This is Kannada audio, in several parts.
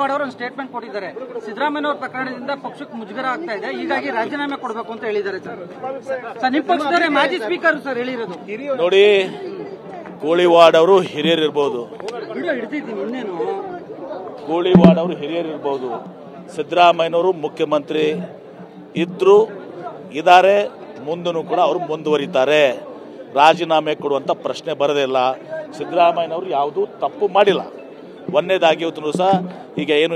ಅವರು ಸ್ಟೇಟ್ಮೆಂಟ್ ಕೊಟ್ಟಿದ್ದಾರೆ. ಸಿದ್ದರಾಮಯ್ಯ ಅವರ ಪ್ರಕರಣದಿಂದ ಪಕ್ಷಕ್ಕೆ ಮುಜುಗರ ಆಗ್ತಾ ಇದೆ, ಹೀಗಾಗಿ ರಾಜೀನಾಮೆ ಕೊಡಬೇಕು ಅಂತ ಹೇಳಿದ್ದಾರೆ ಸರ್. ನಿಮ್ಮ ಪಕ್ಷದವರೇ ಮಾಜಿ ಸ್ಪೀಕರ್ ಸರ್ ಹೇಳಿರೋದು. ನೋಡಿ, ಕೋಳಿವಾಡ್ ಅವರು ಹಿರಿಯರಿರ್ಬೋದು, ಇನ್ನೇನು ಕೋಳಿವಾಡ್ ಅವರು ಹಿರಿಯರಿರ್ಬೋದು, ಸಿದ್ದರಾಮಯ್ಯನವರು ಮುಖ್ಯಮಂತ್ರಿ ಇದ್ರು ಇದ್ದಾರೆ, ಮುಂದೂ ಕೂಡ ಅವರು ಮುಂದುವರಿತಾರೆ. ರಾಜೀನಾಮೆ ಕೊಡುವಂತ ಪ್ರಶ್ನೆ ಬರೋದಿಲ್ಲ. ಸಿದ್ದರಾಮಯ್ಯನವರು ಯಾವುದೂ ತಪ್ಪು ಮಾಡಿಲ್ಲ. ಒಂದನೇದಾಗಿ ಇವತ್ತು ಸಹ ಈಗ ಏನು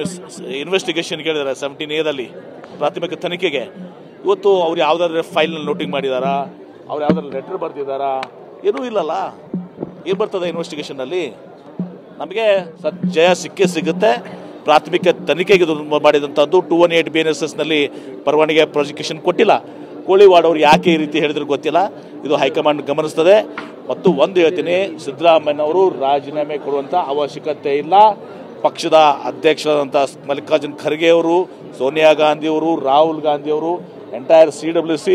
ಇನ್ವೆಸ್ಟಿಗೇಷನ್ ಕೇಳಿದ್ದಾರೆ 17A ಪ್ರಾಥಮಿಕ ತನಿಖೆಗೆ, ಇವತ್ತು ಅವ್ರು ಯಾವುದಾದ್ರೂ ಫೈಲ್ನಲ್ಲಿ ನೋಟಿಂಗ್ ಮಾಡಿದಾರಾ, ಅವ್ರು ಯಾವುದಾದ್ರು ಲೆಟರ್ ಬರ್ದಿದ್ದಾರಾ? ಏನೂ ಇಲ್ಲಲ್ಲ. ಏನು ಬರ್ತದೆ ಇನ್ವೆಸ್ಟಿಗೇಷನ್ನಲ್ಲಿ? ನಮಗೆ ಜಯ ಸಿಗುತ್ತೆ. ಪ್ರಾಥಮಿಕ ತನಿಖೆಗೆ ಮಾಡಿದಂಥದ್ದು 218 BNSSನಲ್ಲಿ ಪರವಾನಗಿ ಪ್ರಾಸಿಕ್ಯೂಷನ್ ಕೊಟ್ಟಿಲ್ಲ. ಕೋಳಿವಾಡ್ ಅವರು ಯಾಕೆ ಈ ರೀತಿ ಹೇಳಿದ್ರು ಗೊತ್ತಿಲ್ಲ. ಇದು ಹೈಕಮಾಂಡ್ ಗಮನಿಸ್ತದೆ. ಮತ್ತು ಒಂದು ಹೇಳ್ತೀನಿ, ಸಿದ್ದರಾಮಯ್ಯನವರು ರಾಜೀನಾಮೆ ಕೊಡುವಂಥ ಅವಶ್ಯಕತೆ ಇಲ್ಲ. ಪಕ್ಷದ ಅಧ್ಯಕ್ಷರಾದಂಥ ಮಲ್ಲಿಕಾರ್ಜುನ್ ಖರ್ಗೆ ಅವರು, ಸೋನಿಯಾ ಗಾಂಧಿ ಅವರು, ರಾಹುಲ್ ಗಾಂಧಿ ಅವರು, entire CWC,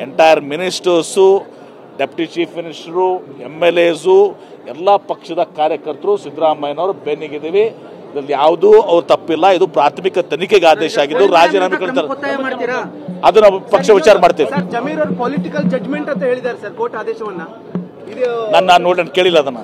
entire ministers, deputy chief minister, MLAಸು, ಎಲ್ಲ ಪಕ್ಷದ ಕಾರ್ಯಕರ್ತರು ಸಿದ್ದರಾಮಯ್ಯನವರು ಬೆನ್ನಿಗಿದ್ದೀವಿ. ಇದರಲ್ಲಿ ಯಾವುದೂ ಅವ್ರು ತಪ್ಪಿಲ್ಲ. ಇದು ಪ್ರಾಥಮಿಕ ತನಿಖೆಗೆ ಆದೇಶ ಆಗಿದ್ದು ರಾಜೀನಾಮೆ ಕೊಡ್ತಾರೆ. ಅದು ನಾವು ಪಕ್ಷ ವಿಚಾರ ಮಾಡ್ತೇವೆ. ಜಮೀರ್ ಅವರು ಪೊಲಿಟಿಕಲ್ ಜಡ್ಜ್ಮೆಂಟ್ ಅಂತ ಹೇಳಿದ್ದಾರೆ ಸರ್, ಕೋರ್ಟ್ ಆದೇಶವನ್ನ. ನಾನು ನೋಡಿ ಕೇಳಿಲ್ಲ ಅದನ್ನ.